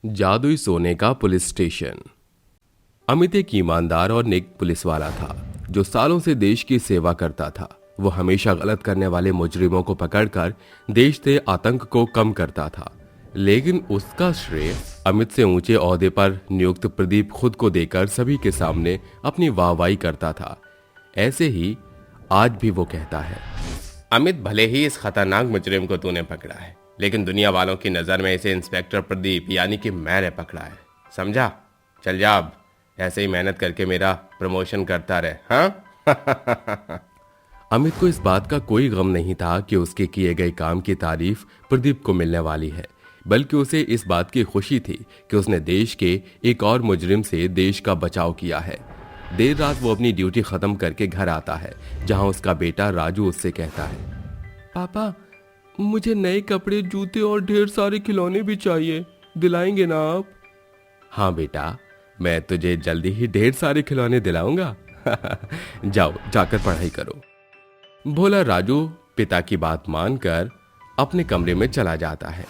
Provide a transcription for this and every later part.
जादुई सोने का पुलिस स्टेशन। अमित एक ईमानदार और नेक पुलिस वाला था जो सालों से देश की सेवा करता था। वो हमेशा गलत करने वाले मुजरिमों को पकड़कर देश से आतंक को कम करता था, लेकिन उसका श्रेय अमित से ऊंचे ओहदे पर नियुक्त प्रदीप खुद को देकर सभी के सामने अपनी वाहवाही करता था। ऐसे ही आज भी वो कहता है, अमित, भले ही इस खतरनाक मुजरिम को तूने पकड़ा है, लेकिन दुनिया वालों की नजर में इसे इंस्पेक्टर प्रदीप यानी कि मैंने पकड़ा है। समझा? चल जा अब, ऐसे ही मेहनत करके मेरा प्रमोशन करता रहे। हाँ? अमित को इस बात का कोई गम नहीं था कि उसके किए गए काम की तारीफ प्रदीप को मिलने वाली है, बल्कि उसे इस बात की खुशी थी कि उसने देश के एक और मुजरिम से देश का बचाव किया है। देर रात वो अपनी ड्यूटी खत्म करके घर आता है, जहां उसका बेटा राजू उससे कहता है, पापा, मुझे नए कपड़े, जूते और ढेर सारे खिलौने भी चाहिए, दिलाएंगे ना आप? हाँ बेटा, मैं तुझे जल्दी ही ढेर सारे खिलौने दिलाऊंगा। जाओ, जाकर पढ़ाई करो। भोला राजू पिता की बात मानकर अपने कमरे में चला जाता है,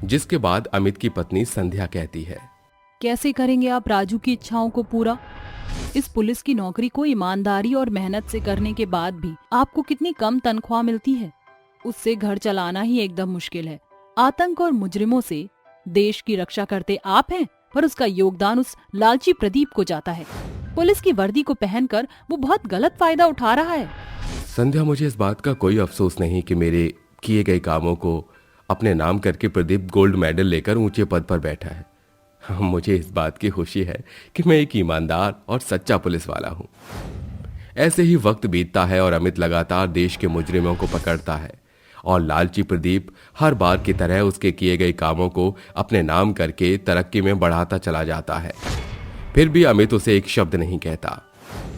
जिसके बाद अमित की पत्नी संध्या कहती है, कैसे करेंगे आप राजू की इच्छाओं को पूरा? इस पुलिस की नौकरी को ईमानदारी और मेहनत से करने के बाद भी आपको कितनी कम तनख्वाह मिलती है। उससे घर चलाना ही एकदम मुश्किल है। आतंक और मुजरिमों से देश की रक्षा करते आप हैं, पर उसका योगदान उस लालची प्रदीप को जाता है। पुलिस की वर्दी को पहनकर वो बहुत गलत फायदा उठा रहा है। संध्या, मुझे इस बात का कोई अफसोस नहीं कि मेरे किए गए कामों को अपने नाम करके प्रदीप गोल्ड मेडल लेकर ऊंचे पद पर बैठा है। मुझे इस बात की खुशी है कि मैं एक ईमानदार और सच्चा पुलिस वाला हूं। ऐसे ही वक्त बीतता है और अमित लगातार देश के मुजरिमों को पकड़ता है, और लालची प्रदीप हर बार की तरह उसके किए गए कामों को अपने नाम करके तरक्की में बढ़ाता चला जाता है। फिर भी अमित उसे एक शब्द नहीं कहता।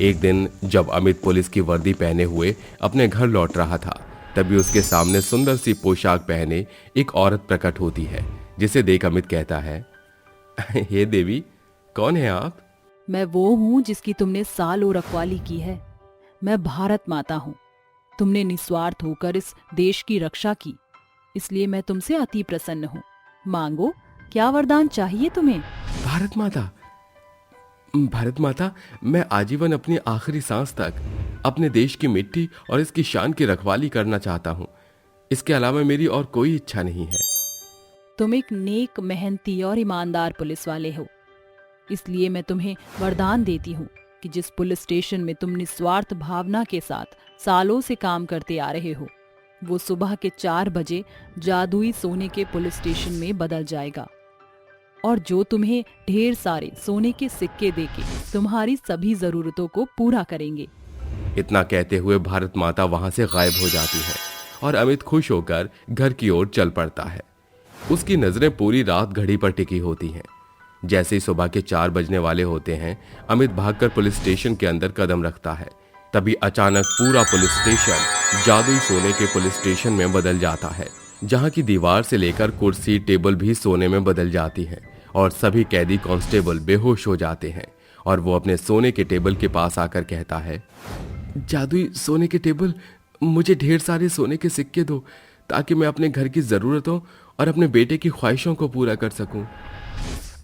एक दिन जब अमित पुलिस की वर्दी पहने हुए अपने घर लौट रहा था, तभी उसके सामने सुंदर सी पोशाक पहने एक औरत प्रकट होती है, जिसे देख अमित कहता है, हे देवी, कौन है आप? मैं वो हूँ जिसकी तुमने सालों रखवाली की है। मैं भारत माता हूँ। तुमने निस्वार्थ होकर इस देश की रक्षा की, इसलिए मैं तुमसे अति प्रसन्न हूँ। मांगो, क्या वरदान चाहिए तुम्हें? भारत माता, भारत माता, मैं आजीवन अपनी आखिरी सांस तक अपने देश की मिट्टी और इसकी शान की रखवाली करना चाहता हूँ। इसके अलावा मेरी और कोई इच्छा नहीं है। तुम एक नेक, मेहनती और ईमानदार पुलिस वाले हो, इसलिए मैं तुम्हें वरदान देती हूँ कि जिस पुलिस स्टेशन में तुम निस्वार्थ भावना के साथ सालों से काम करते आ रहे हो, वो सुबह के 4 बजे जादुई सोने के पुलिस स्टेशन में बदल जाएगा, और जो तुम्हें ढेर सारे सोने के सिक्के देके तुम्हारी सभी जरूरतों को पूरा करेंगे। इतना कहते हुए भारत माता वहां से गायब हो जाती है और अमित खुश होकर घर की ओर चल पड़ता है। उसकी नजरें पूरी रात घड़ी पर टिकी होती हैं। जैसे ही सुबह के 4 बजने वाले होते हैं, अमित भागकर पुलिस स्टेशन के अंदर कदम रखता है। तभी अचानक पूरा पुलिस स्टेशन जादुई सोने के पुलिस स्टेशन में बदल जाता है, जहां की दीवार से लेकर कुर्सी, टेबल भी सोने में बदल जाती है, और सभी कैदी कांस्टेबल बेहोश हो जाते हैं। और वो अपने सोने के टेबल के पास आकर कहता है, जादुई सोने के टेबल, मुझे ढेर सारे सोने के सिक्के दो, ताकि मैं अपने घर की जरूरतों और अपने बेटे की ख्वाहिशों को पूरा कर सकूं।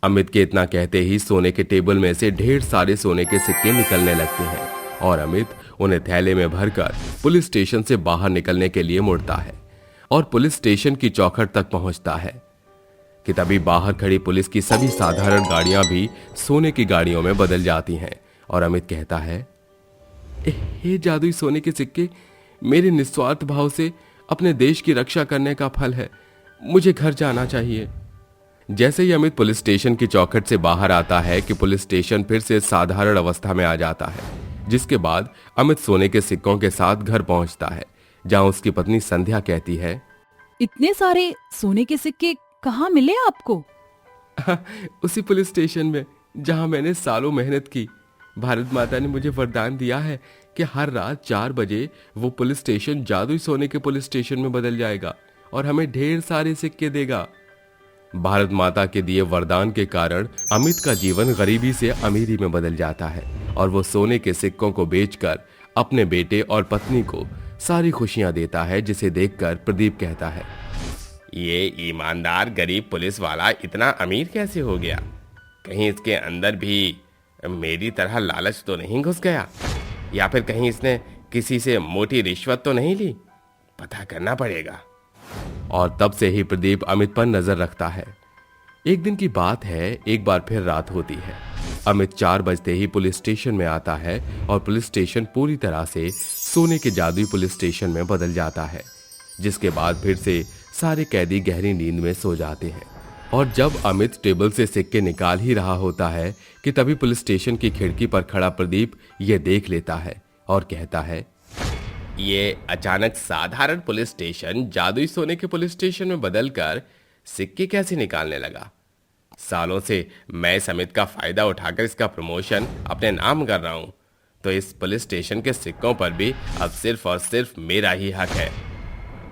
अमित के इतना कहते ही सोने के टेबल में से ढेर सारे सोने के सिक्के निकलने लगते हैं, और अमित उन्हें थैले में भरकर पुलिस स्टेशन से बाहर निकलने के लिए मुड़ता है और पुलिस स्टेशन की चौखट तक पहुंचता है कि तभी बाहर खड़ी पुलिस की सभी साधारण गाड़ियां भी सोने की गाड़ियों में बदल जाती हैं। और अमित कहता है, हे जादुई सोने के सिक्के, मेरे निस्वार्थ भाव से अपने देश की रक्षा करने का फल है। मुझे घर जाना चाहिए। जैसे ही अमित पुलिस स्टेशन की चौखट से बाहर आता है कि पुलिस स्टेशन फिर से साधारण अवस्था में आ जाता है, जिसके बाद अमित सोने के सिक्कों के साथ घर पहुंचता है, जहां उसकी पत्नी संध्या कहती है, इतने सारे सोने के सिक्के कहाँ मिले आपको? उसी पुलिस स्टेशन में जहां मैंने सालों मेहनत की। भारत माता ने मुझे वरदान दिया है कि हर रात 4 बजे वो पुलिस स्टेशन जादुई सोने के पुलिस स्टेशन में बदल जाएगा और हमें ढेर सारे सिक्के देगा। भारत माता के दिए वरदान के कारण अमित का जीवन गरीबी से अमीरी में बदल जाता है, और वो सोने के सिक्कों को बेचकर अपने बेटे और पत्नी को सारी खुशियां देता है, जिसे देखकर प्रदीप कहता है, ये ईमानदार गरीब पुलिस वाला इतना अमीर कैसे हो गया? कहीं इसके अंदर भी मेरी तरह लालच तो नहीं घुस गया, या फिर कहीं इसने किसी से मोटी रिश्वत तो नहीं ली? पता करना पड़ेगा। और तब से ही प्रदीप अमित पर नजर रखता है। एक दिन की बात है, एक बार फिर रात होती है। अमित 4 बजते ही पुलिस स्टेशन में आता है और पुलिस स्टेशन पूरी तरह से सोने के जादुई पुलिस स्टेशन में बदल जाता है, जिसके बाद फिर से सारे कैदी गहरी नींद में सो जाते हैं। और जब अमित टेबल से सिक्के निकाल ही रहा होता है कि तभी पुलिस स्टेशन की खिड़की पर खड़ा प्रदीप ये देख लेता है और कहता है, ये अचानक साधारण पुलिस स्टेशन जादुई सोने के पुलिस स्टेशन में बदलकर सिक्के कैसे निकालने लगा? सालों से मैं इस अमित का फायदा उठाकर इसका प्रमोशन अपने नाम कर रहा हूं, तो इस पुलिस स्टेशन के सिक्कों पर भी अब सिर्फ और सिर्फ मेरा ही हक है।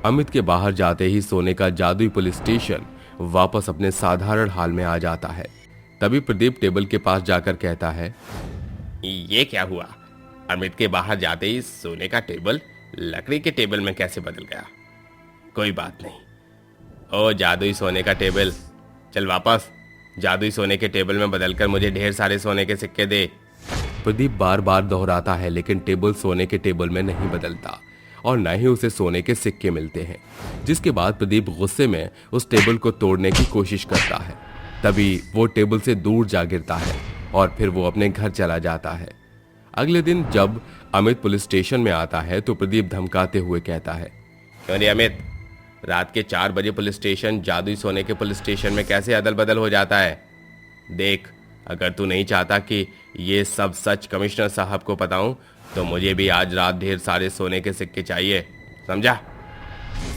अमित के बाहर जाते ही सोने का जादुई पुलिस स्टेशन वापस अपने साधारण हाल में आ जाता है। तभी प्रदीप टेबल के पास जाकर कहता है, ये क्या हुआ? अमित के बाहर जाते ही सोने का टेबल लकड़ी के टेबल में कैसे बदल गया? कोई बात नहीं। ओ जादुई सोने का टेबल, चल वापस जादुई सोने के टेबल में बदलकर मुझे ढेर सारे सोने के सिक्के दे। प्रदीप बार बार दोहराता है, लेकिन टेबल सोने के टेबल में नहीं बदलता और न ही उसे सोने के सिक्के मिलते हैं। जिसके बाद प्रदीप गुस्से में उस टेबल को तोड़ने की कोशिश करता है। तभी वो टेबल से दूर जा गिरता है और फिर वो अपने घर चला जाता है। अगले दिन जब अमित पुलिस स्टेशन में आता है तो प्रदीप धमकाते हुए कहता है, क्यों रे अमित, रात के 4 बजे पुलिस स्टेशन जादुई सोने के पुलिस स्टेशन में कैसे अदल बदल हो जाता है? देख, अगर तू नहीं चाहता कि ये सब सच कमिश्नर साहब को बताऊं तो मुझे भी आज रात ढेर सारे सोने के सिक्के चाहिए, समझा?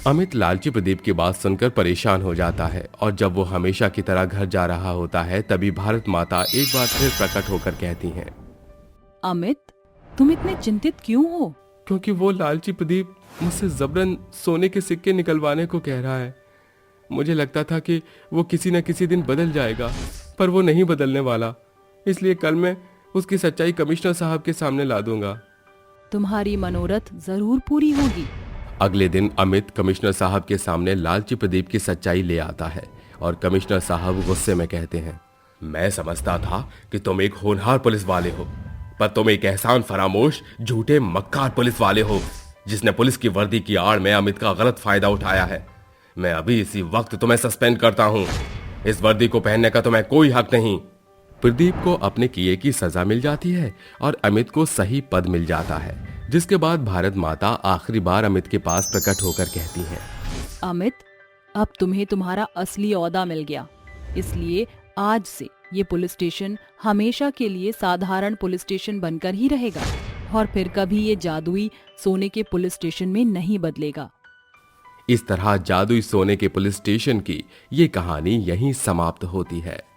अमित लालची प्रदीप की बात सुनकर परेशान हो जाता है और जब वो हमेशा की तरह घर जा रहा होता है तभी भारत माता एक बार फिर प्रकट होकर कहती हैं, अमित, तुम इतने चिंतित क्यों हो? क्योंकि वो लालची प्रदीप मुझसे जबरन सोने के सिक्के निकलवाने को कह रहा है। मुझे लगता था कि वो किसी न किसी दिन बदल जाएगा, पर वो नहीं बदलने वाला। इसलिए कल मैं उसकी सच्चाई कमिश्नर साहब के सामने ला दूंगा। तुम्हारी मनोरथ जरूर पूरी होगी। अगले दिन अमित कमिश्नर साहब के सामने लालची प्रदीप की सच्चाई ले आता है और कमिश्नर साहब गुस्से में कहते हैं, मैं समझता था कि तुम एक होनहार पुलिस वाले हो, पर तुम एक एहसान फरामोश झूठे मक्कार पुलिस वाले हो, जिसने पुलिस की वर्दी की आड़ में अमित का गलत फायदा उठाया है। मैं अभी इसी वक्त तुम्हें सस्पेंड करता हूं। इस वर्दी को पहनने का तुम्हें कोई हक नहीं। प्रदीप को अपने किए की सजा मिल जाती है और अमित को सही पद मिल जाता है, जिसके बाद भारत माता आखिरी बार अमित के पास प्रकट होकर कहती हैं, अमित, अब तुम्हें तुम्हारा असली ओहदा मिल गया, इसलिए आज से ये पुलिस स्टेशन हमेशा के लिए साधारण पुलिस स्टेशन बनकर ही रहेगा और फिर कभी ये जादुई सोने के पुलिस स्टेशन में नहीं बदलेगा। इस तरह जादुई सोने के पुलिस स्टेशन की ये कहानी यहीं समाप्त होती है।